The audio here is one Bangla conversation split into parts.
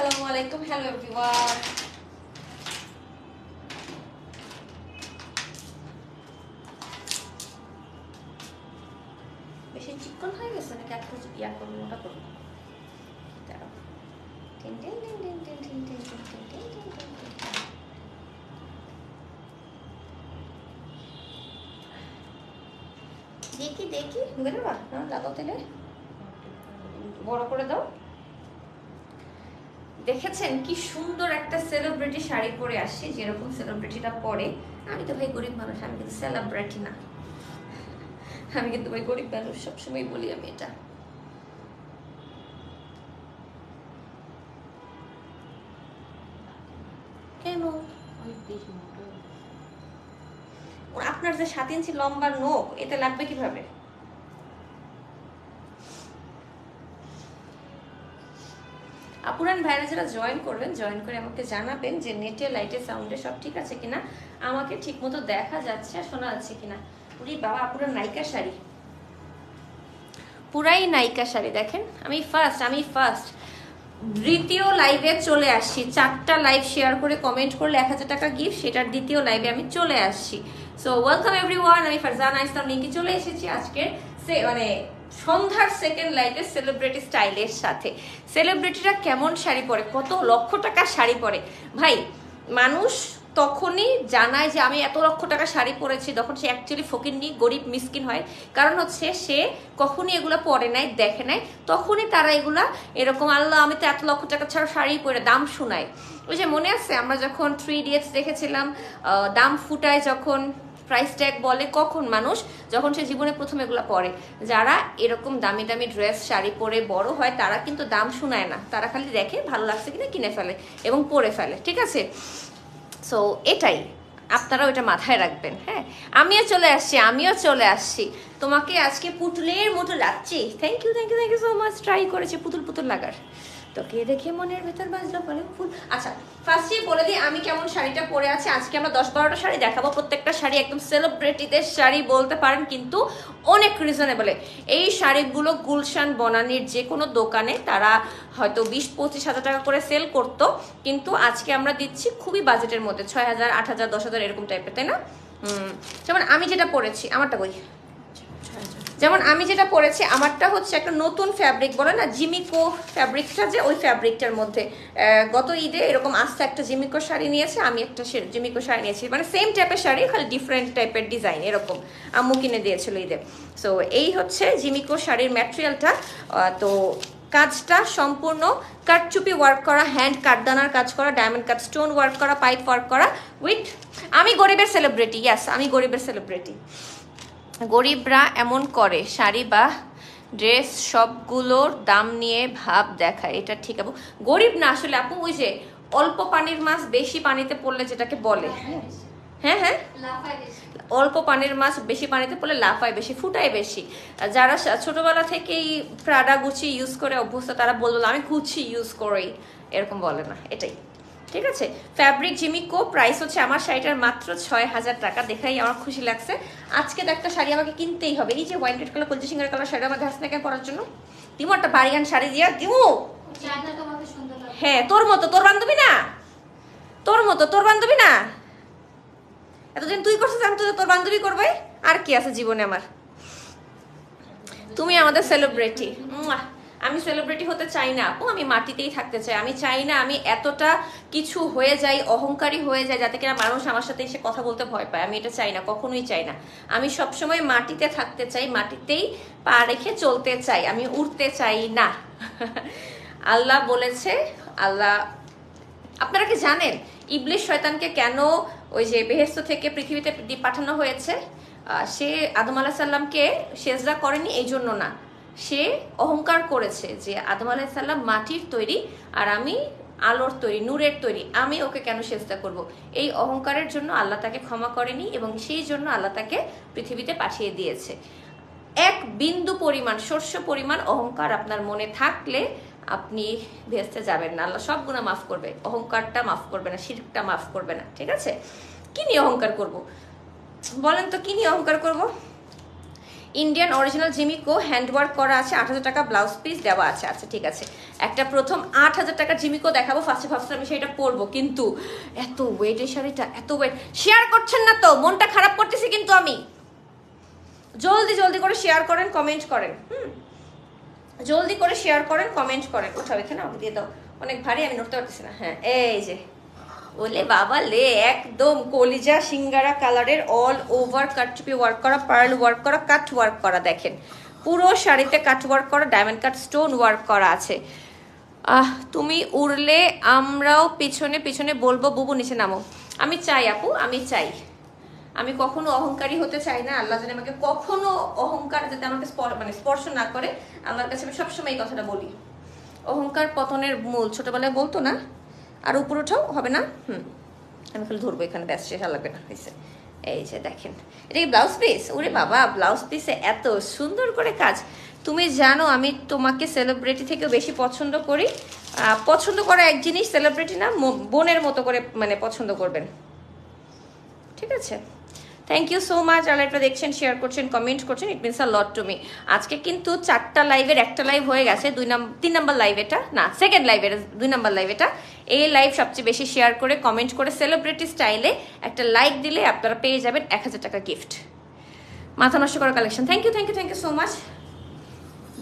আসসালামু আলাইকুম, হ্যালো এভরিওয়ান। বেশি চিকন হয়ে গেছে নাকি একটু ইয়া করবো, মোটা করবো? দেখি দেখি বুঝলে বা না লাগাও তেলে বড় করে দাও। দেখেছেন কি সুন্দর একটা সেলিব্রিটি শাড়ি পরে আসছে, যেরকম সেলিব্রিটিটা পরে। আমি তো ভাই গরিব মানুষ, আমি কিন্তু সেলিব্রিটি না, আমি কিন্তু ভাই গরিব মানুষ, সবসময় বলি আমি এটা। কেন আপনার যে 7 ইঞ্চি লম্বা নোক, এতে লাগবে কিভাবে? আপুরান ভাইরা যারা জয়েন করবেন, জয়েন করে আমাকে জানাবেন যে নেটে লাইটে সাউন্ডে সব ঠিক আছে কিনা, আমাকে ঠিক মতো দেখা যাচ্ছে শোনা যাচ্ছে কিনা। উরি বাবা, আপুরান নায়িকা শাড়ি, পুরাই নায়িকা শাড়ি। দেখেন আমি ফার্স্ট দ্বিতীয় লাইভে চলে আসছি। 4টা লাইভ শেয়ার করে কমেন্ট করলে 1000 টাকা গিফট, সেটার দ্বিতীয় লাইভে আমি চলে আসছি। সো ওয়েলকাম এভরিওয়ান, আমি ফারজানা ইসলাম লিঙ্কি চলে এসেছি আজকের মানে সন্ধ্যার সেকেন্ড লাইভে সেলিব্রিটি স্টাইলের সাথে। সেলিব্রিটিরা কেমন শাড়ি পরে, কত লক্ষ টাকার শাড়ি পরে ভাই। মানুষ তখনই জানায় যে আমি এত লক্ষ টাকা শাড়ি পরেছি, তখন সে অ্যাকচুয়ালি ফকিন্নি গরিব মিসকিন হয়। কারণ হচ্ছে সে কখনই এগুলো পরে নাই, দেখে নাই, তখনই তারা এগুলা এরকম আল্লাহ আমি তো এত লক্ষ টাকা ছাড়া শাড়ি পরে দাম শোনায়। ওই যে মনে আছে আমরা যখন 3 ইডিয়টস দেখেছিলাম, দাম ফুটায় যখন প্রাইস ট্যাগ বলে, কখন মানুষ যখন সে জীবনে প্রথম এগুলো পরে। যারা এরকম দামি দামি ড্রেস শাড়ি পরে বড় হয় তারা কিন্তু দাম শোনায় না, তারা খালি দেখে ভালো লাগছে কিনা কিনে ফেলে এবং পরে ফেলে, ঠিক আছে? সো এটাই আপনারা ওইটা মাথায় রাখবেন। হ্যাঁ, আমিও চলে আসছি। তোমাকে আজকে পুতুলের মতো লাগছে। Thank you so much. Try করেছি পুতুল লাগার, তোকে দেখে মনের ভেতর বাজলো বলে ফুল। আচ্ছা, ফার্স্টেই বলে দিই আমি কেমন শাড়িটা পরে আছি। আজকে আমরা 10-12টা শাড়ি দেখাবো, প্রত্যেকটা শাড়ি একদম সেলিব্রিটিদের শাড়ি বলতে পারেন, কিন্তু অনেক রিজনেবলে। এই শাড়িগুলো গুলশান বনানীর যে কোনো দোকানে তারা হয়তো 20-25 হাজার টাকা করে সেল করতো, কিন্তু আজকে আমরা দিচ্ছি খুবই বাজেটের মধ্যে, 6000, 8000, 10,000 এরকম টাইপের, তাই না? যেমন আমি যেটা পরেছি, আমারটা হচ্ছে একটা নতুন ফ্যাব্রিক বলে না, জিমিকো ফ্যাব্রিকটা, যে ওই ফ্যাব্রিকটার মধ্যে গত ঈদে এরকম আস্তে একটা জিমিকো শাড়ি নিয়েছে, আমি একটা জিমিকো শাড়ি নিয়েছি, মানে সেম টাইপের শাড়ি, খালি ডিফারেন্ট টাইপের ডিজাইন, এরকম আম্মু কিনে দিয়েছিল ঈদে। সো এই হচ্ছে জিমিকো শাড়ির ম্যাটেরিয়ালটা। তো কাজটা সম্পূর্ণ কাটচুপি ওয়ার্ক করা, হ্যান্ড কাটদানার কাজ করা, ডায়মন্ড কাট স্টোন ওয়ার্ক করা, পাইপ ওয়ার্ক করা উইথ। আমি গরিবের সেলিব্রিটি, ইয়াস আমি গরিবের সেলিব্রিটি। গরিবরা এমন করে, শাড়ি বা ড্রেস সবগুলোর দাম নিয়ে ভাব দেখায়, এটা ঠিক আপু? গরিব না আসলে আপু, ওই যে অল্প পানির মাছ বেশি পানিতে পড়লে যেটাকে বলে, হ্যাঁ অল্প পানির মাছ বেশি পানিতে পড়লে লাফায় বেশি, ফুটায় বেশি। যারা ছোটবেলা থেকেই প্রাডা গুচি ইউজ করে অভ্যস্ত, তারা বললো আমি গুচি ইউজ করি, এরকম বলে না, এটাই ঠিক আছে। ফ্যাব্রিক জিমিকো, প্রাইস হচ্ছে আমার শাড়িটার মাত্র 6000 টাকা। দেখাই আমার খুশি লাগছে। আজকে তো একটা শাড়ি আমাকে কিনতেই হবে, এই যে ওয়াইন রেড কালার কলজি সিঙ্গার কালার শাড়ি আমাদের হাসনাকে পরার জন্য দিমু, একটা বাড়িয়ান শাড়ি দিয়া দিমু। হ্যাঁ, তোর মতো, তোর বান্ধবী না, এতদিন তুই করছিস, আমি তো তোর বান্ধবী করবে, আর কি আছে জীবনে আমার। তুমি আমাদের সেলিব্রিটি। আমি সেলিব্রিটি হতে চাই না আপু, আমি মাটিতেই থাকতে চাই। আমি চাই না আমি এতটা কিছু হয়ে যাই, অহংকারী হয়ে যায়, যাতে কিনা মানুষ আমার সাথে এসে কথা বলতে ভয় পায়। আমি এটা চাই না, কখনোই চাই না। আমি সবসময় মাটিতে থাকতে চাই, মাটিতেই পা রেখে চলতে চাই, আমি উঠতে চাই না। আল্লাহ বলেছে, আল্লাহ, আপনারা কি জানেন ইবলিস শয়তানকে কেন ওই যে বেহেশত থেকে পৃথিবীতে পাঠানো হয়েছে? সে আদম আলাইহিস সালামকে সেজদা করেনি এই জন্য না, সে অহংকার করেছে যে আদম আলাইহিস সালাম মাটির তৈরি আর আমি আলোর তৈরি, নূরের তৈরি, আমি ওকে কেন সেজদা করব। এই অহংকারের জন্য আল্লাহ তাকে ক্ষমা করেনি এবং সেই জন্য আল্লাহ তাকে পৃথিবীতে পাঠিয়ে দিয়েছে। এক বিন্দু পরিমাণ, শস্য পরিমাণ অহংকার আপনার মনে থাকলে আপনি ভেস্তে যাবেন না। আল্লাহ সব গুনাহ মাফ করবে, অহংকারটা মাফ করবে না, শিরকটা মাফ করবে না, ঠিক আছে? কি নিয়ে অহংকার করব বলেন তো, কি নিয়ে অহংকার করব? ইন্ডিয়ান অরিজিনাল জিমিকো হ্যান্ডওয়ার্ক করা আছে, 8,000 টাকা ব্লাউজ পিস দেওয়া আছে। আচ্ছা ঠিক আছে, একটা প্রথম 8,000 টাকার জিমিকো দেখাবো। ফার্স্টে ভাবছিলাম আমি সেটা পরবো, কিন্তু এত ওয়েট এই শাড়িটা, এত ওয়েট। শেয়ার করছেন না তো, মনটা খারাপ করতেছি কিন্তু আমি। জলদি জলদি করে শেয়ার করেন, কমেন্ট করেন। জলদি করে শেয়ার করেন, কমেন্ট করেন। কোথাও এখানে আমাকে দিয়ে দাও, অনেক ভারী, আমি নড়তে পারতেছি না। হ্যাঁ এই যে, ওলে বাবা লে, একদম কলিজা সিঙ্গারা কালারের অল ওভার কাটচুপি ওয়ার্ক করা, পার্ল ওয়ার্ক করা, কাট ওয়ার্ক করা। দেখেন পুরো শাড়িতে কাট ওয়ার্ক করা, ডায়মন্ড কাট স্টোন ওয়ার্ক করা আছে। তুমি উড়লে আমরাও পিছনে পিছনে বলবো বুবু নিচে নামো। আমি চাই আপু, আমি চাই। আমি কখনো অহংকারী হতে চাই না। আল্লাহ যেন আমাকে কখনো অহংকার যাতে আমাকে স্পর্শ না করে, আল্লাহর কাছে আমি সবসময় এই কথাটা বলি। অহংকার পতনের মূল, ছোটবেলায় বলতো না? আর উপর ওঠাও হবে না। আমি খালি ধরবো এখানে, ব্যাস, শেষ লাগবে না। হয়েছে। এই যে দেখেন, এটা কি ব্লাউজ পিস? ওরে বাবা, ব্লাউজ পিসে এত সুন্দর করে কাজ। তুমি জানো আমি তোমাকে সেলিব্রিটি থেকেও বেশি পছন্দ করি। পছন্দ করা এক জিনিস, সেলিব্রিটি না, বোনের মতো করে মানে পছন্দ করবেন, ঠিক আছে? Thank you so much. আর এটা দেখছেন, শেয়ার করছেন, কমেন্ট করছেন, it means a lot to me. আজকে কিন্তু 4টা লাইভের একটা লাইভ হয়ে গেছে, 3 নাম্বার লাইভ এটা, না সেকেন্ড লাইভ এটা, 2 নাম্বার লাইভ এটা। এই লাইভ সবচেয়ে বেশি শেয়ার করে, কমেন্ট করে, সেলিব্রিটি স্টাইলে একটা লাইক দিলে আপনারা পেয়ে যাবেন 1000 টাকা গিফট। মাথা নষ্ট করা collection. Thank you, thank you, thank you so much.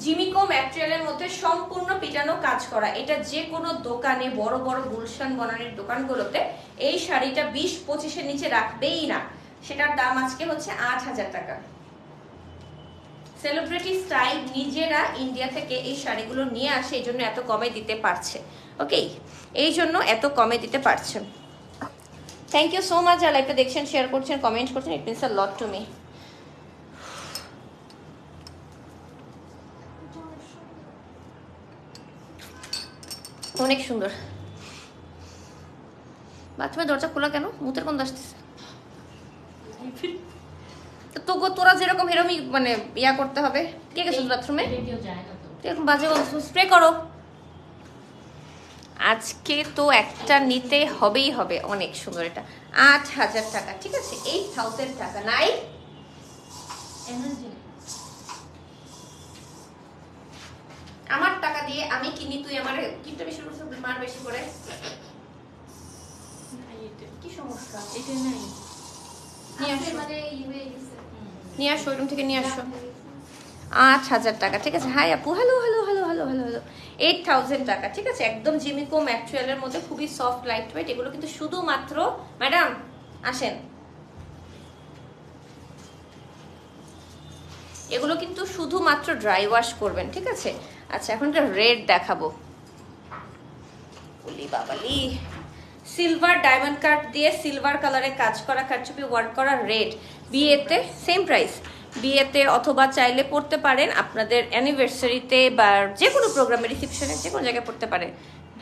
জিমিকো ম্যাটেরিয়ালের মধ্যে সম্পূর্ণ পিটানো কাজ করা। এটা যে কোনো দোকানে, বড় বড় গুলশান বনানীর দোকানগুলোতে এই শাড়িটা 20-25-এর নিচে রাখবেই না। সেটার দাম আজকে হচ্ছে 8,000 টাকা। সেলিব্রিটি স্টাইল নিজেরা ইন্ডিয়া থেকে এই শাড়িগুলো নিয়ে আসে, এই জন্য এত কমে দিতে পারছে। ওকে, এই জন্য এত কমে দিতে পারছে। Thank you so much. যারা লাইভটা দেখছেন, শেয়ার করছেন, কমেন্ট করছেন, it means a lot to me. অনেক সুন্দর। বাথরুমের দরজা খোলা কেন? মুতের গন্ধ আসতেছে। তো তোরা যেরকম এরকমই মানে ইয়া করতে হবে। কে গেছিস বাথরুমে? এরকম বাজে গন্ধ, স্প্রে করো। আজকে তো একটা নিতে হবেই হবে। অনেক সুন্দর এটা, 8,000 টাকা, ঠিক আছে? 8,000 টাকা। নাই আমার টাকা দিয়ে আমি কিনি, তুই আমার কিনতে বেশি করছিস, মার বেশি করে। কি সমস্যা? এটা নাই, নিয়ে আসো, ওইরুম থেকে নিয়ে আসো। 8,000 টাকা, ঠিক আছে? হাই আপু, hello hello hello hello hello hello. 8,000 টাকা, ঠিক আছে? একদম জিমিকো ম্যাটেরিয়ালের মধ্যে, খুবই সফট, লাইট ওয়েট। এগুলো কিন্তু শুধুমাত্র, ম্যাডাম আসেন, এগুলো কিন্তু শুধুমাত্র ড্রাই ওয়াশ করবেন, ঠিক আছে? আচ্ছা, এখন একটা রেড দেখাবো। ওলি বাবালি, সিলভার ডায়মন্ড কাট দিয়ে সিলভার কালারে কাজ করা, কারচুপি ওয়ার্ক করা, রেড। বিয়েতে সেম প্রাইস, বিয়েতে অথবা চাইলে পড়তে পারেন আপনাদের অ্যানিভার্সারিতে বা যে কোনো প্রোগ্রামে, রিসেপশনে, যে কোনো জায়গায় পড়তে পারেন।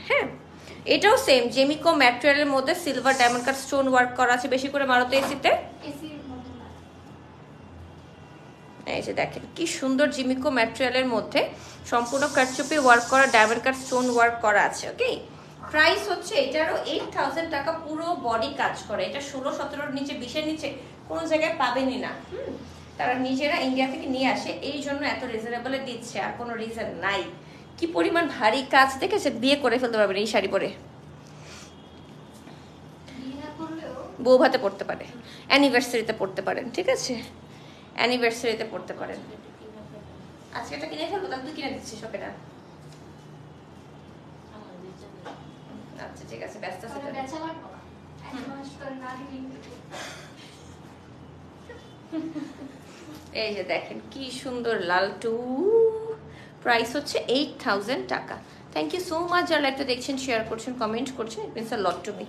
হ্যাঁ, এটাও সেম জিমিকো ম্যাটেরিয়ালের মধ্যে silver diamond cut stone work করা আছে। বেশি করে মারো তো এসিতে। এই যে দেখেন কি সুন্দর জিমিকো ম্যাটেরিয়ালের মধ্যে সম্পূর্ণ কারচুপি ওয়ার্ক করা, ডায়মন্ড কাট স্টোন ওয়ার্ক করা আছে। ওকে, প্রাইস হচ্ছে এটারও 8,000 টাকা। পুরো বডি কাজ করে। এটা 16-17-র নিচে, 20-এর নিচে কোনো জায়গায় পাবেনই না। তারা নিজেরা ইন্ডিয়া থেকে নিয়ে আসে, এই জন্য এত রিজনেবলে দিচ্ছে, আর কোনো রিজন নাই। কি পরিমাণ ভারী কাজ দেখেছে, বিয়ে করে ফেলতে পারবেন এই শাড়ি পরে। বউ ভাতে পড়তে পারে, অ্যানিভার্সারিতে পড়তে পারেন, ঠিক আছে? অ্যানিভার্সারিতে পড়তে পারেন। আজকে এটা কিনে ফেলবো, তাহলে তুই কিনে দিচ্ছিস ওকে না? আচ্ছা ঠিক আছে, ব্যস্ত আছে। এই যে দেখেন কি সুন্দর লালটু। প্রাইস হচ্ছে 8,000 টাকা। Thank you so much. যারা লাইভটা দেখছেন, শেয়ার করছেন, কমেন্ট করছেন, it means a lot to me.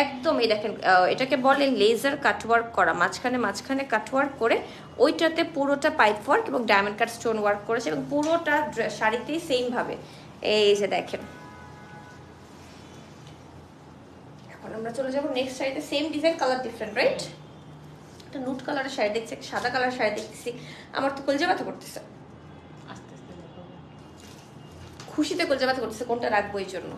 একদম এই দেখেন, এটাকে বলে লেজার কাটওয়ার্ক করা, মাঝখানে মাঝখানে কাটওয়ার্ক করে, ওইটাতে পুরোটা পাইপ ওয়ার্ক এবং ডায়মন্ড কাট স্টোন ওয়ার্ক করেছে, এবং পুরোটা শাড়িতেই সেম ভাবে। এই যে দেখেন, এখন আমরা চলে যাবো নেক্সট শাড়িতে। Same design, colour different, right? একটা নুট কালারের শাড়ি দেখছি, সাদা কালার শাড়ি দেখতেছি, আমার তো কলজা ব্যথা করতেছে। খুশিতে কলজা ব্যথা করতেছে, কোনটা রাখবো এই জন্য।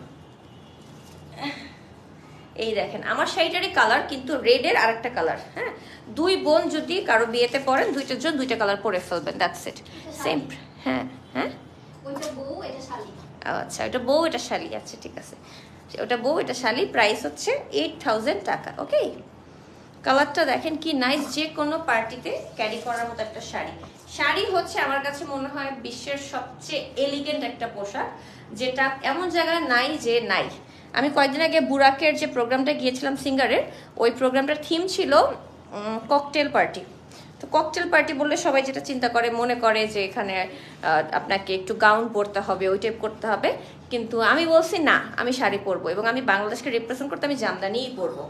এই দেখেন আমার শাড়িটারই কালার, কিন্তু রেডের আরেকটা কালার। হ্যাঁ, দুই বোন যদি কারো বিয়েতে পরেন, দুইটার জন্য দুইটা কালার পরে ফেলবেন, দ্যাটস ইট। সেম। হ্যাঁ হ্যাঁ, আচ্ছা ওটা বউ এটা শালি, আচ্ছা ঠিক আছে, ওটা বউ এটা শালি। প্রাইস হচ্ছে 8000 টাকা। ওকে, কালারটা দেখেন কি নাইস, যে কোনো পার্টিতে ক্যারি করার মতো একটা শাড়ি। শাড়ি হচ্ছে আমার কাছে মনে হয় বিশ্বের সবচেয়ে এলিগেন্ট একটা পোশাক, যেটা এমন জায়গায় নাই যে নাই। আমি কয়েকদিন আগে বুরাকের যে প্রোগ্রামটা গিয়েছিলাম সিঙ্গারের, ওই প্রোগ্রামটার থিম ছিল ককটেল পার্টি। তো ককটেল পার্টি বললে সবাই যেটা চিন্তা করে, মনে করে যে এখানে আপনাকে একটু গাউন পরতে হবে, ওই টাইপ করতে হবে, কিন্তু আমি বলছি না, আমি শাড়ি পরবো এবং আমি বাংলাদেশকে রিপ্রেজেন্ট করতে আমি জামদানিই পরবো।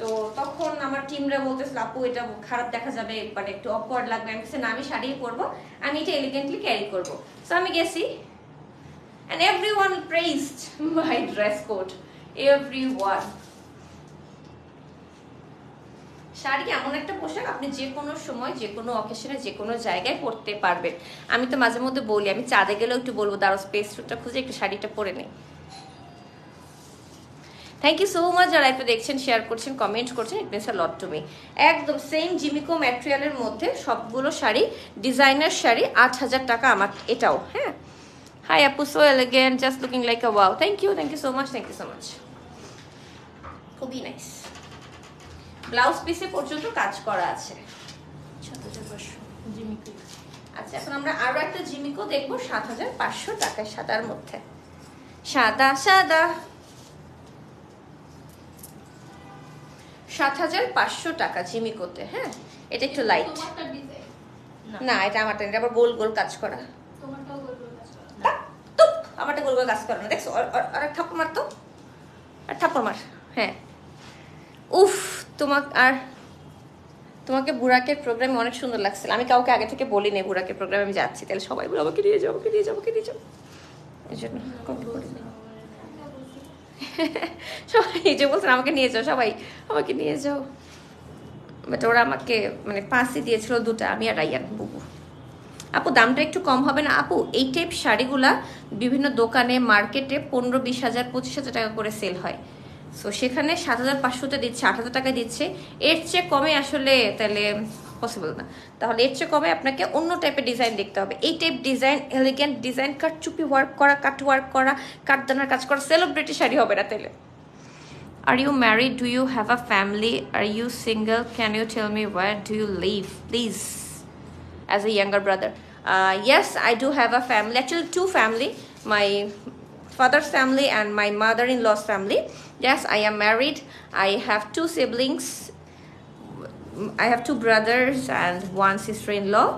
তো তখন আমার টিমরা বলতেছিল আপু এটা খারাপ দেখা যাবে, মানে একটু অকওয়ার্ড লাগবে। আমি বলছি না, আমি শাড়িই পরবো, আমি এটা এলিগেন্টলি ক্যারি করবো। সো আমি গেছি, and everyone praised my dress code, everyone. Sari এমন একটা পোশাক আপনি যে কোনো সময়, যে কোনো অকেশনে, যে কোনো জায়গায় পরতে পারবেন। আমি তো মাঝে মধ্যে বলি, আমি চাঁদে গেলেও একটু বলবো দাঁড়াও স্পেস স্যুটটা খুঁজে একটু শাড়িটা পরে নেই। থ্যাংক ইউ সো মাচ যারা এটা দেখছেন, শেয়ার করছেন, কমেন্ট করছেন, it means a lot to me. একদম সেম জিমিকো ম্যাটেরিয়ালের মধ্যে সবগুলো শাড়ি, ডিজাইনার শাড়ি, 8000 টাকা আমার এটাও। হ্যাঁ, হাই আপু, so elegant, just looking like a wow. Thank you so much, thank you so much, খুবই নাইস। ব্লাউজ পিসে পর্যন্ত কাজ করা আছে। আচ্ছা, এখন আমরা আরো একটা জিমিকো দেখবো 7500 টাকায়, সাদার মধ্যে, সাদা সাদা, 7500 টাকা জিমিকোতে। হ্যাঁ, এটা একটু লাইট না, এটা আমারটা, এটা আবার গোল গোল কাজ করা। আমারটা গোল গোল কাজ করা না, দেখছো? আর থাপ্পড় মার তো, আর থাপ্পড় মার। হ্যাঁ, উফ, তোমাকে বুরাকের প্রোগ্রামে অনেক সুন্দর লাগছিল। আমি কাউকে আগে থেকে বলি নেই বুরাকের প্রোগ্রামে আমি যাচ্ছি, তাহলে সবাই বলে আমাকে নিয়ে যাও, আমাকে নিয়ে যাও, আমাকে নিয়ে যাও, এই জন্য সবাই এই যে বলছেন আমাকে নিয়ে যাও, সবাই আমাকে নিয়ে যাও, বাট ওরা আমাকে মানে 5ই দিয়েছিল 2টা, আমি আর রাইয়ান বুবু। আপু দামটা একটু কম হবে না? আপু এই টাইপ শাড়িগুলা বিভিন্ন দোকানে, মার্কেটে 15-20 হাজার 25 হাজার টাকা করে সেল হয়। সো সেখানে 7500তে দিচ্ছে, 8000 টাকায় দিচ্ছে, এর চেয়ে কমে আসলে তাহলে পসিবল না। তাহলে এর চেয়ে কমে আপনাকে অন্য টাইপের ডিজাইন দেখতে হবে। এই টাইপ ডিজাইন, এলিগেন্ট ডিজাইন, কাটচুপি ওয়ার্ক করা, কাট ওয়ার্ক করা, কাটদানার কাজ করা, সেলিব্রিটি শাড়ি হবে না তাহলে। Are you married? Do you have a family? Are you single? Can you tell me where do you live, please? As a younger brother. Yes, I do have a family. Actually, 2 family. My father's family and my mother-in-law's family. Yes, I am married. I have 2 siblings. I have 2 brothers and 1 sister-in-law.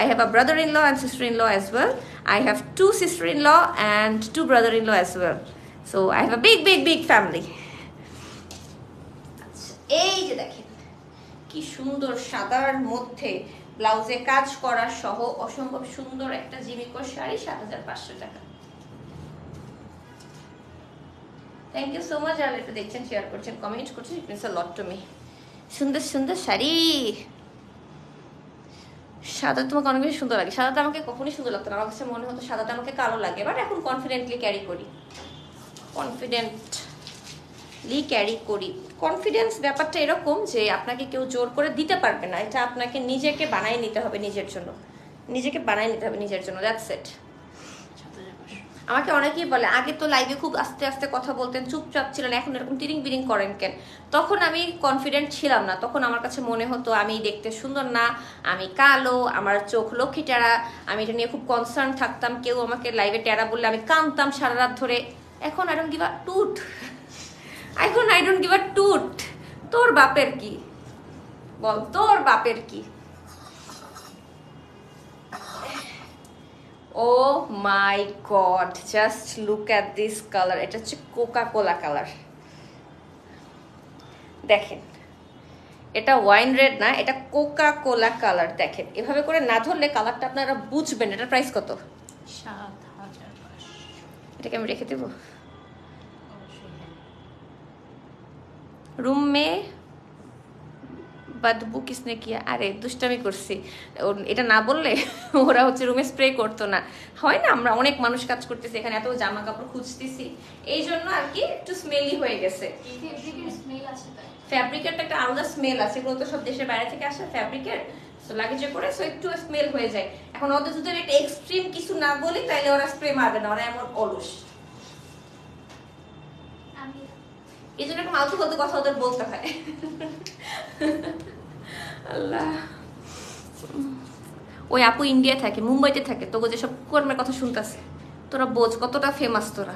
I have a brother-in-law and sister-in-law as well. I have 2 sister-in-law and 2 brother-in-law as well. So I have a big family. এই যে দেখেন কি সুন্দর সাদার মধ্যে ব্লাউজে কাজ করা সহ অসম্ভব সুন্দর একটা জিমিকো শাড়ি, 7500 টাকা। থ্যাংক ইউ সো মাচ যারা এটা দেখছেন, শেয়ার করছেন, কমেন্ট করছেন, it means a lot to me. সুন্দর সুন্দর শাড়ি, সাদা তোমাকে অনেক বেশি সুন্দর লাগে। সাদাটা আমাকে কখনোই সুন্দর লাগতো না, আমার কাছে মনে হতো সাদাটা আমাকে কালো লাগে, বাট এখন কনফিডেন্টলি ক্যারি করি, ক্যারি করি। কনফিডেন্স ব্যাপারটা এরকম যে আপনাকে কেউ জোর করে দিতে পারবে না, এটা আপনাকে নিজেকে বানায় নিতে হবে নিজের জন্য, নিজেকে বানায় নিতে হবে নিজের জন্য, দ্যাটস ইট। আমাকে অনেকেই বলে আগে তো লাইভে খুব আস্তে আস্তে কথা বলতেন, চুপচাপ ছিলেন, এখন এরকম তিরিং বিরিং করেন কেন? তখন আমি কনফিডেন্ট ছিলাম না, তখন আমার কাছে মনে হতো আমি দেখতে সুন্দর না, আমি কালো, আমার চোখ লক্ষ্মী টেরা, আমি এটা নিয়ে খুব কনসার্ন থাকতাম, কেউ আমাকে লাইভে টেরা বললে আমি কাঁদতাম সারা রাত ধরে। এখন আই ডোন্ট গিভ আ টুট, এখন আই ডোন্ট গিভ আ টুট। তোর বাপের কি বল, তোর বাপের কি? Oh my God, just look at this colour. এটা হচ্ছে কোকা কোলা কালার, দেখেন এটা ওয়াইন রেড না, এটা কোকা কোলা কালার। দেখেন এভাবে করে না ধরলে কালারটা আপনারা বুঝবেন। এটার প্রাইস কত? 7500। এটাকে আমি রেখে দেবো रूम में बदबू किसने किया আরে দুষ্টামি করছি এটা না বললে ওরা হচ্ছে রুমে স্প্রে করতো না হয় না আমরা অনেক মানুষ কাজ করতেছি এখানে এত জামা কাপড় খুঁজতেছি এই জন্য আর কি একটু স্মেলি হয়ে গেছে ফ্যাব্রিকের একটা আলাদা স্মেল আছে এগুলো তো সব দেশের বাইরে থেকে আসে ফ্যাব্রিকের সো লাগেজে করে সো একটু স্মেল হয়ে যায় এখন ওদের যদি একটা এক্সট্রিম কিছু না বলি তাহলে ওরা স্প্রে মারবে না ওরা এমন অলস এই জন্য একটা মালতু বলতে কথা ওদের বলতে হয় আল্লাহ ওই আপু ইন্ডিয়া থাকে মুম্বাইতে থাকে তোকে যেসব কর্মের কথা শুনতেছে তোরা বোঝ কতটা ফেমাস তোরা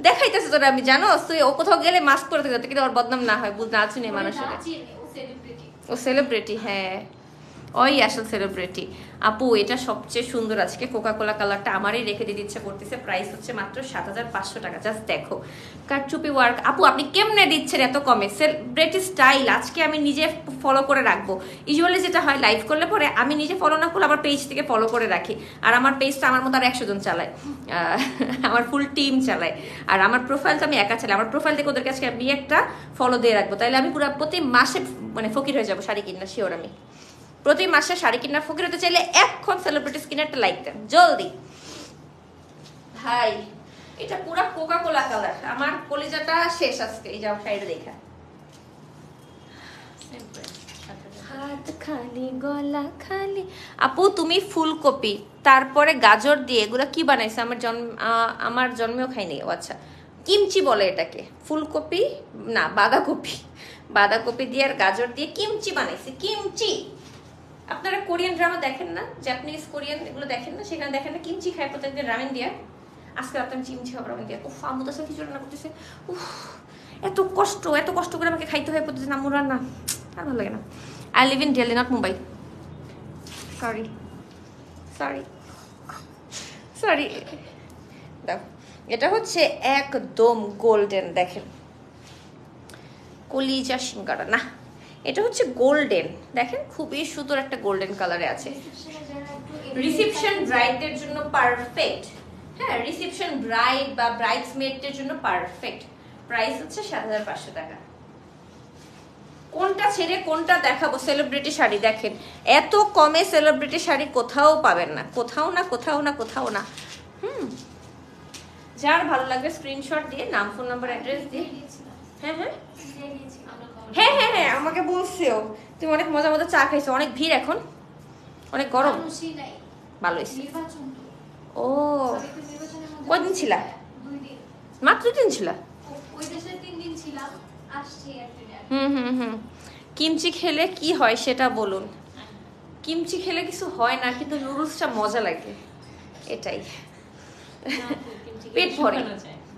দেখাইতেছে তোরা আমি জানো তুই ও কোথাও গেলে মাস্ক পরে থাকে কিন্তু ওর বদনাম না হয় বুঝ না চিনে মানুষের ও সেলিব্রিটি হ্যাঁ ওই আসল সেলিব্রিটি আপু এটা সবচেয়ে সুন্দর আজকে কোকা কোলা কালারটা আমারই রেখে দিতে ইচ্ছা করতেছে প্রাইস হচ্ছে মাত্র ৭৫০০ টাকা জাস্ট দেখো কারচুপি ওয়ার্ক আপু আপনি কেমনে দিচ্ছেন এত কমে সেলিব্রিটি স্টাইল আজকে আমি নিজে ফলো করে রাখবো ইউজুয়ালি যেটা হয় লাইভ করলে পরে আমি নিজে ফলো না করলে আমার পেজ থেকে ফলো করে রাখি আর আমার পেজটা আমার মতো আর ১০০ জন চালায় আমার ফুল টিম চালায় আর আমার প্রোফাইলটা আমি একা চালাই আমার প্রোফাইল থেকে ওদের কাছে আমি একটা ফলো দিয়ে রাখবো তাহলে আমি পুরো প্রতি মাসে মানে ফকির হয়ে যাবো শাড়ি কিনা শিওর আমি প্রতি মাসে শাড়ি কিনার ফকির হতে চাইলে এখন সেলিব্রিটি স্কিনারটা লাইক দেন জলদি ভাই এটা পুরা কোকা কোলা কালার আমার কলিজাটা শেষ আজকে এই যাও শাড়িটা দেখা হাত খালি গলা খালি আপু তুমি ফুলকপি তারপরে গাজর দিয়ে এগুলা কি বানাইছে আমার জন্মেও খাইনি ও আচ্ছা কিমচি বলে এটাকে ফুলকপি না বাঁধাকপি দিয়ে আর গাজর দিয়ে কিমচি বানাইছে কিমচি আপনারা কোরিয়ান ড্রামা দেখেন না জাপানিজ কোরিয়ান এগুলো দেখেন না সেখানে দেখেন না কিমচি খায় প্রত্যেকদিন রামেন দিয়া আজকে রাতে আমি চিমচি খাবো রামেন দিয়া উফ আম্মু তো কিছু রান্না করতেছে উফ এত কষ্ট করে আমাকে খাইতে হয় প্রতিদিন আম্মু রান্না আর ভালো লাগে না I live in Delhi not Mumbai sorry দাও এটা হচ্ছে একদম গোল্ডেন দেখেন কলিজা সিঙ্গারা না এটা হচ্ছে গোল্ডেন দেখেন খুবই সুন্দর একটা গোল্ডেন কালারে আছে রিসেপশন ব্রাইডদের জন্য পারফেক্ট হ্যাঁ রিসেপশন ব্রাইড বা ব্রাইডসমেডদের জন্য পারফেক্ট প্রাইস হচ্ছে ৭৫০০ টাকা কোনটা ছেড়ে কোনটা দেখাবো সেলিব্রিটি শাড়ি দেখেন এত কমে সেলিব্রিটি শাড়ি কোথাও পাবেন না কোথাও না যার ভালো লাগবে স্ক্রিনশট দিয়ে নাম ফোন নাম্বার অ্যাড্রেস দিয়ে হ্যাঁ আমাকে বলছেও তুমি অনেক মজা চা খাইছো অনেক ভিড় এখন অনেক গরম ভালো হয়েছে ও কয়দিন ছিলা মাত্র 3 দিন ছিলা কিমচি খেলে কি হয় সেটা বলুন কিমচি খেলে কিছু হয় না কিন্তু নুডলসটা মজা লাগে এটাই পেট ভরে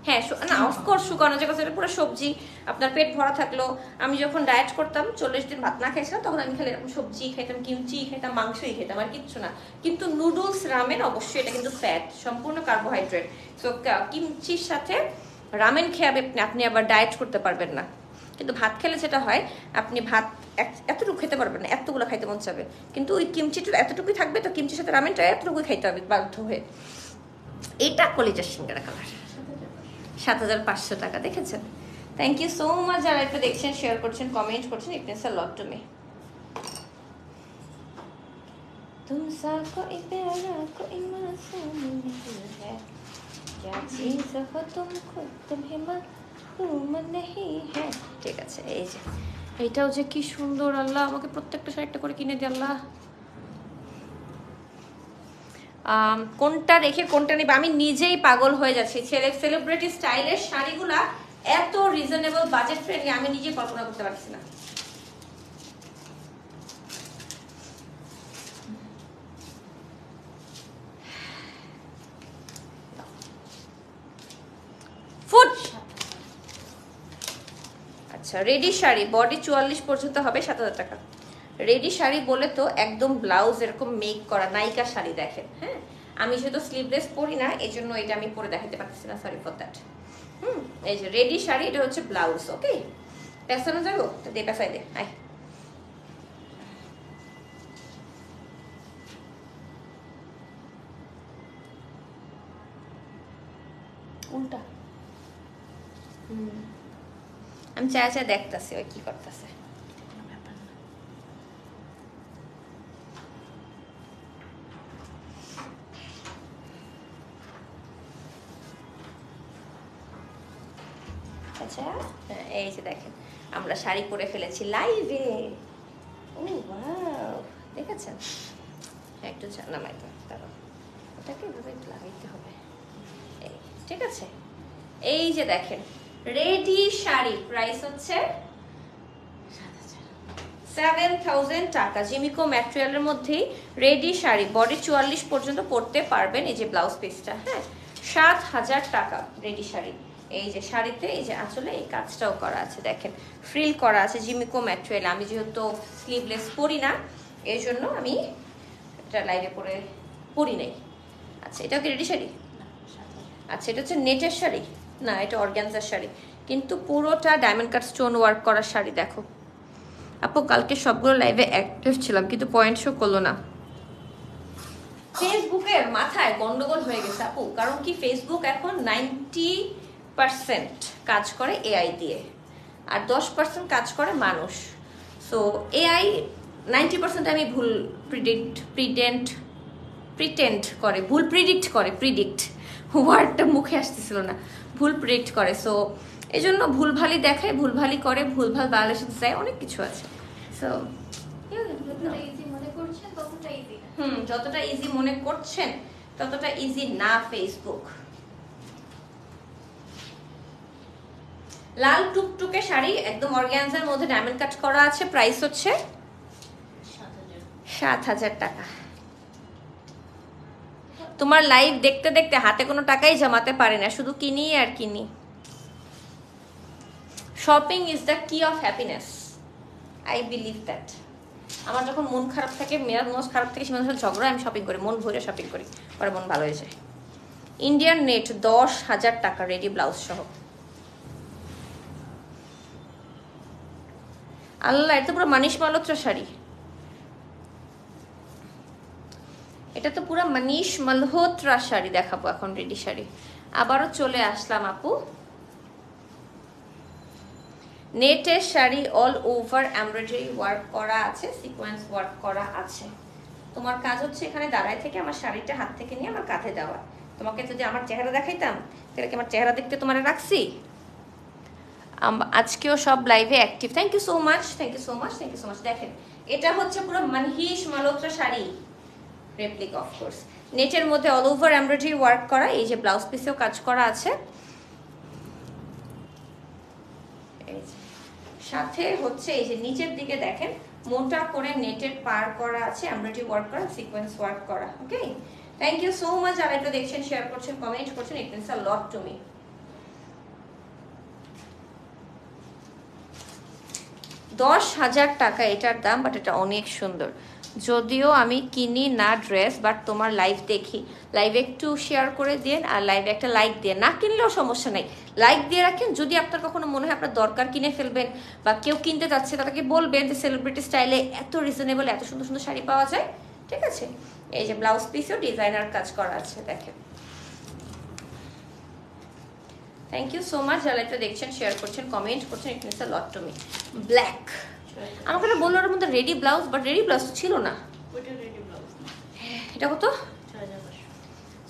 হ্যাঁ না অফকোর্স শুকানো যায় এটা পুরো সবজি আপনার পেট ভরা থাকলো আমি যখন ডায়েট করতাম 40 দিন ভাত না খাইছিলাম তখন আমি খালি এরকম সবজি খাইতাম কিমচি খাইতাম মাংসই খেতাম আর কিচ্ছু না কিন্তু নুডলস রামেন অবশ্যই এটা কিন্তু ফ্যাট সম্পূর্ণ কার্বোহাইড্রেট সো কিমচির সাথে রামেন খেয়ে আপনি আবার ডায়েট করতে পারবেন না কিন্তু ভাত খেলে যেটা হয় আপনি ভাত এতটুকু খেতে পারবেন না এতগুলো খাইতে মন চাবে কিন্তু ওই কিমচিটা এতটুকুই থাকবে তো কিমচির সাথে রামেনটা এতটুকুই খাইতে হবে বাধ্য হয়ে এটা কলিজার সিঙ্গারা কালার ৭৫০০ টাকা দেখেছেন থ্যাংক ইউ সো মাচ যারা একটু দেখছেন শেয়ার করছেন কমেন্ট করছেন it means a lot to me तुम सा कोई प्यारा कोई मासूम नहीं है क्या चीज हो तुम खुद तुम्हें मालूम नहीं है ঠিক আছে এই যে এইটাও যে কি সুন্দর আল্লাহ আমাকে প্রত্যেকটা শাড়িটা করে কিনে দিয়ে আল্লাহ কোনটা রেখে কোনটা নেবে আমি নিজেই পাগল হয়ে যাচ্ছি সেলিব্রিটি স্টাইলের শাড়িগুলা এত রিজনেবল বাজেট ফ্রেন্ডলি আমি নিজে কল্পনা করতে পারছি না ফুট আচ্ছা রেডি শাড়ি বডি 44 পর্যন্ত হবে ৭০০০ টাকা রেডি শাড়ি বলে তো একদম ব্লাউজ এরকম মেক করা নায়িকা শাড়ি দেখেন হ্যাঁ আমি যেহেতু স্লিভলেস পরি না এই জন্য এটা আমি পরে দেখাতে পারতেছি না সরি ফর দ্যাট এই যে রেডি শাড়ি এটা হচ্ছে ব্লাউজ ওকে পেছানো যাবো তো দে পেছাই দে আয় উল্টা আমি চাই চাই দেখতেছি ওই কি করতেছে। আচ্ছা এই যে দেখেন আমরা শাড়ি পরে ফেলেছি লাইভে। ও ওয়াও, দেখেছেন? একটু নামাই তো, দাঁড়াও, ওটাকে এভাবে লাগাইতে হবে। এই ঠিক আছে, এই যে দেখেন রেডি শাড়ি, প্রাইস হচ্ছে 7000 টাকা। জিমিকো ম্যাটেরিয়ালের মধ্যেই রেডি শাড়ি, বডি 44 পর্যন্ত পরতে পারবেন। এই যে ব্লাউজ পিসটা, হ্যাঁ 7000 টাকা রেডি শাড়ি। এই যে শাড়িতে এই যে আসলে এই কাজটাও করা আছে, দেখেন ফ্রিল করা আছে জিমিকো ম্যাটেরিয়াল। আমি যেহেতু স্লিভলেস পরি না এই জন্য আমি এটা লাইভে পরি নাই। আচ্ছা এটাও কি রেডি শাড়ি? আচ্ছা এটা হচ্ছে নেটের শাড়ি না, এটা অর্গানজার শাড়ি, কিন্তু পুরোটা ডায়মন্ড কাট স্টোন ওয়ার্ক করা শাড়ি। দেখো আপু কালকে সবগুলো লাইভে অ্যাক্টিভ ছিলাম কিন্তু পয়েন্ট শো করলো না। ফেসবুকের মাথায় গন্ডগোল হয়ে গেছে আপু, কারণ কি ফেসবুক এখন 90% কাজ করে এআই দিয়ে আর 10% কাজ করে মানুষ। সো এআই 90% আমি ভুল প্রিডিক্ট ওয়ার্ডটা মুখে আসতেছিল না, ভুল প্রিডিক্ট করে। সো এই জন্য ভুলভালই দেখায়, ভুলভালই করে, ভুলভাল ভায়োলেশন দেয়, অনেক কিছু আছে। সো যতটা ইজি মনে করছেন ততটা ইজি না ফেসবুক। লাল টুকটুকে শাড়ি একদম অর্গানজার মধ্যে ডায়মন্ড কাট করা আছে, প্রাইস হচ্ছে 7000 টাকা। তোমার লাইভ দেখতে দেখতে হাতে কোনো টাকাই জমাতে পারে না, শুধু কিনি আর কিনি। শপিং ইজ দ্য কি of happiness, I believe that. আমার যখন মন খারাপ থাকে, মেজাজ খারাপ থাকে, সেখানে ঝগড়া, আমি শপিং করি, মন ভরে শপিং করি, পরে মন ভালো হয়ে যায়। ইন্ডিয়ান নেট 10,000 টাকা রেডি ব্লাউজ সহ। আল্লাহ, এটা তো পুরো মানিশ মালহোত্রা শাড়ি, এটা তো পুরো মানিশ মালহোত্রা শাড়ি দেখাবো এখন রেডি শাড়ি। আবারও চলে আসলাম আপু, নেটের sari, all over embroidery work করা আছে, সিকোয়েন্স ওয়ার্ক করা আছে। তোমার কাজ হচ্ছে এখানে দাঁড়ায় থেকে আমার শাড়িটা হাত থেকে নিয়ে আমার কাঁধে দেওয়া। তোমাকে যদি আমার চেহারা দেখাইতাম তাহলে কি আমার চেহারা দেখতে তোমার রাখছি? আজকেও সব লাইভে active, thank you so much, thank you so much, thank you so much. দেখেন এটা হচ্ছে পুরো মানহিশ মালহোত্রা শাড়ি, রেপ্লিকা অফকোর্স, নেটের মধ্যে অল ওভার এমব্রয়ডারি ওয়ার্ক করা। এই যে ব্লাউজ পিসেও কাজ করা আছে, সাথে হচ্ছে এই যে নিচের দিকে দেখেন মোটা করে নেটের পার করা আছে, এমব্রয়ডারি ওয়ার্ক করা, সিকোয়েন্স ওয়ার্ক করা। ওকে, থ্যাংক ইউ সো মাচ। আর এটা দেখছেন, শেয়ার করছেন, কমেন্ট করছেন, it means a lot to me. 10,000 টাকা এটার দাম, বাট এটা অনেক সুন্দর। যদিও আমি কিনি না ড্রেস, বাট তোমার লাইভ দেখি, লাইভে একটু শেয়ার করে দিন আর লাইভে একটা লাইক দিয়ে, না কিনলেও সমস্যা নাই, লাইক দিয়ে রাখেন। যদি আপনার কখনো মনে হয় আপনার দরকার, কিনে ফেলবেন, বা কেউ কিনতে যাচ্ছে তাদেরকে বলবেন যে সেলিব্রিটি স্টাইলে এত রিজনেবল এত সুন্দর সুন্দর শাড়ি পাওয়া যায়, ঠিক আছে? এই যে ব্লাউজ পিসেও ডিজাইনার কাজ করা আছে, দেখেন। থ্যাংক ইউ সো মাচ, যারা এটা দেখছেন, শেয়ার করছেন, কমেন্ট করছেন, it means a lot to me. Black আমাকে বললো ওর মধ্যে ready blouse, but ready blouse ছিল না। এটা কত?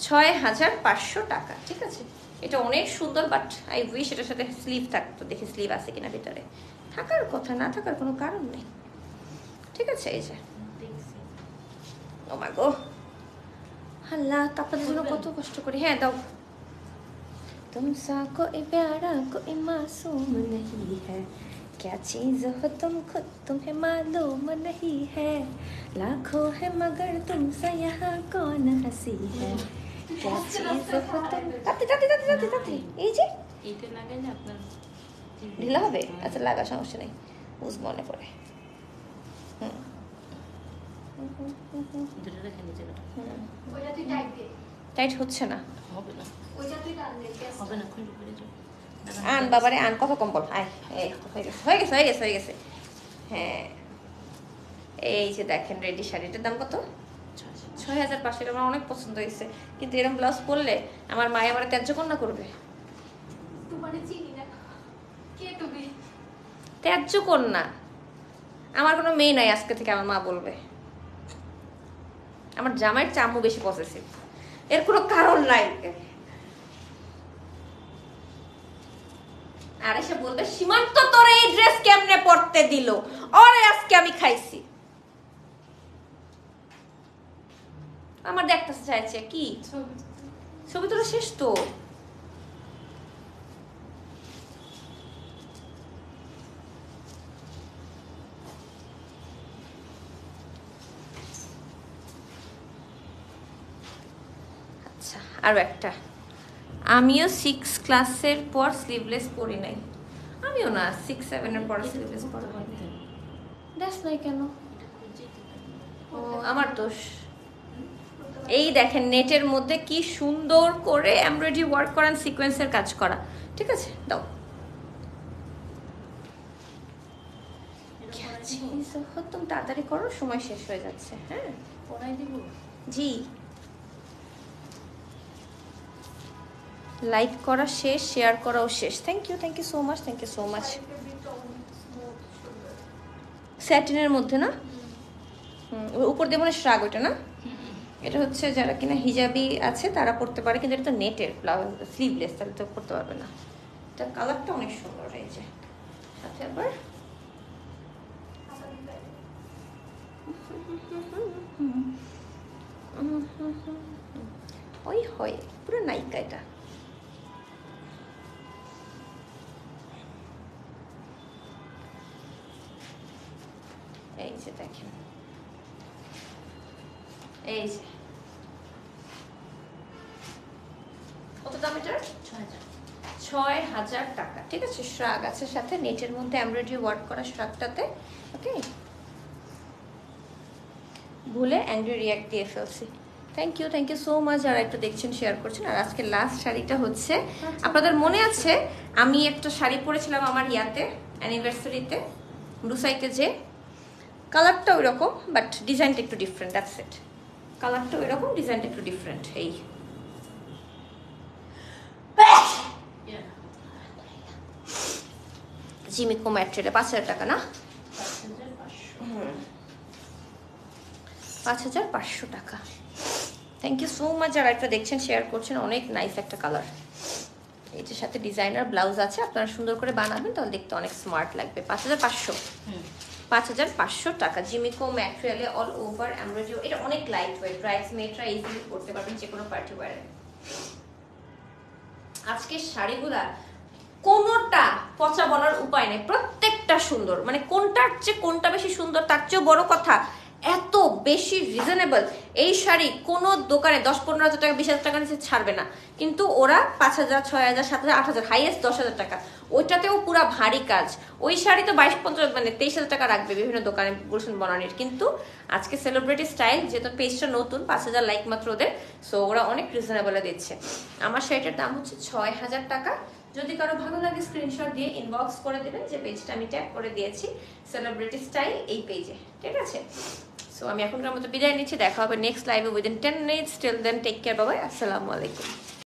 6500 টাকা, ঠিক আছে। এটা অনেক সুন্দর, বাট আই উইশ এটার সাথে স্লিভ থাকতো। দেখি স্লিভ আছে কিনা ভিতরে, থাকার কথা, না থাকার কোনো কারণ নেই, ঠিক আছে। এই যে ও মা গো আল্লাহ, আপনাদের জন্য কত কষ্ট করি। হ্যাঁ দাও। तुमसा कोई प्यारा कोई मासूम नहीं है, क्या चीज हो तुम खुद तुम्हें मालूम नहीं है, लाखों है मगर तुमसे यहाँ कौन हंसी है, क्या चीज हो तुम। তাতে এই যে এইটা লাগাইলে আপনার ঢিলা হবে। আচ্ছা লাগা, সমস্যা নেই, বুঝ মনে পড়ে। টাইট হচ্ছে না, আন বাবারে আন, কত কম্বল, আয় হয়ে গেছে। হ্যাঁ এই যে দেখেন রেডি শাড়িটার দাম কত? 6500। এটা আমার অনেক পছন্দ হয়েছে, কিন্তু এরকম ব্লাউজ পরলে আমার মায়ে আমার ত্যায্য কন্যা করবে। ত্যায্য কন্যা, আমার কোনো মেয়ে নাই আজকে থেকে, আমার মা বলবে। আমার জামাইয়ের চাম্মু বেশি পসেসিভ, এর কোনো কারণ নাই। আর এসে বলবে সীমান্ত তোর এই ড্রেস কেমনে পরতে দিল, ওরে আজকে আমি খাইছি। আমার দেখতে চাইছে কি ছবি তোলা শেষ তো। আচ্ছা আরো একটা, আমিও 6 ক্লাসের পর স্লিভলেস পরি নাই। আমিও না 6, 7 এর পর স্লিভলেস পরা হয় না। দেখ নাই কেন? ও আমার দোষ। এই দেখেন নেটের মধ্যে কি সুন্দর করে এমব্রয়ডারি ওয়ার্ক করান, সিকোয়েন্সের কাজ করা। ঠিক আছে দাও। তুমি তাড়াতাড়ি করো, সময় শেষ হয়ে যাচ্ছে। হ্যাঁ পড়াই দিব। জি লাইক করা শেষ, শেয়ার করাও শেষ। Thank you so much, thank you so much. স্যাটিনের মধ্যে না, উপর দেবো না শ্রাগ, ওইটা না, এটা হচ্ছে যারা কিনা হিজাবি আছে তারা পড়তে পারে, কিন্তু এটা তো নেটের ব্লাউজ, স্লিভলেস, তাহলে তো পড়তে পারবে না। এটা কালারটা অনেক সুন্দর, এই যে সাথে আবার ওই হয় পুরো নায়িকা এটা। এই যে দেখেন, এই যে কত দাম এটার? 6,000 টাকা। ঠিক আছে, শ্রাগ আছে সাথে, নেটের মধ্যে এমব্রয়ডারি ওয়ার্ক করা শ্রাগটাতে। ওকে, ভুলে অ্যাংরি রিয়াক্ট দিয়ে ফেলছি। থ্যাংক ইউ সো মাচ যারা একটু দেখছেন, শেয়ার করছেন। আর আজকে লাস্ট শাড়িটা হচ্ছে, আপনাদের মনে আছে আমি একটা শাড়ি পরেছিলাম আমার ইয়াতে অ্যানিভার্সারিতে ব্লুসাইতে, যে কালারটা ওই রকম বাট ডিজাইনটা একটু ডিফারেন্ট। দ্যাটস ইট, কালারটা ওই রকম, ডিজাইনটা একটু ডিফারেন্ট। এই জিমিকো ম্যাটেরিয়ালে 5,000 টাকা না, 5,500 টাকা। থ্যাংক ইউ সো মাচ যারা একটা দেখছেন, শেয়ার করছেন। অনেক নাইস একটা কালার। এটার সাথে ডিজাইনার ব্লাউজ আছে, আপনারা সুন্দর করে বানাবেন তাহলে দেখতে অনেক স্মার্ট লাগবে। 5,500 টাকা জিমিকো ম্যাটেরিয়ালে অল ওভার এমব্রয়ডারি। এটা অনেক লাইট ওয়েট, ব্রাইডসমেডরা ইজিলি পরতে পারবেন যে কোনো পার্টি ওয়্যারে। আজকের শাড়িগুলা কোনোটা পচা বলার উপায় নেই, প্রত্যেকটা সুন্দর। মানে কোনটার চেয়ে কোনটা বেশি সুন্দর তার চেয়েও বড় কথা এত বেশি রিজনেবল। এই শাড়ি কোনো দোকানে 10-15,000 টাকা 20,000 টাকা নিচে ছাড়বে না, কিন্তু ওরা 5,000, 6,000, 7,000, 8,000, হাইয়েস্ট 10,000 টাকা। ওইটাতেও পুরা ভারী কাজ। ওই শাড়ি তো 22-25 মানে 23,000 টাকা রাখবে বিভিন্ন দোকানে গুলশান বনানির। কিন্তু আজকে সেলিব্রিটি স্টাইল, যেহেতু পেজটা নতুন, 5,000 লাইক মাত্র ওদের, সো ওরা অনেক রিজনেবলে দিচ্ছে। আমার শাড়িটার দাম হচ্ছে 6,000 টাকা। যদি কারো ভালো লাগে স্ক্রিনশট দিয়ে ইনবক্স করে দেবেন, যে পেজটা আমি ট্যাগ করে দিয়েছি সেলিব্রিটি স্টাইল এই পেজে। ঠিক আছে, সো আমি এখনকার মতো বিদায় নিচ্ছি। দেখা হবে নেক্সট লাইভে within 10 minutes. Till then take care, bye, আসসালামু আলাইকুম।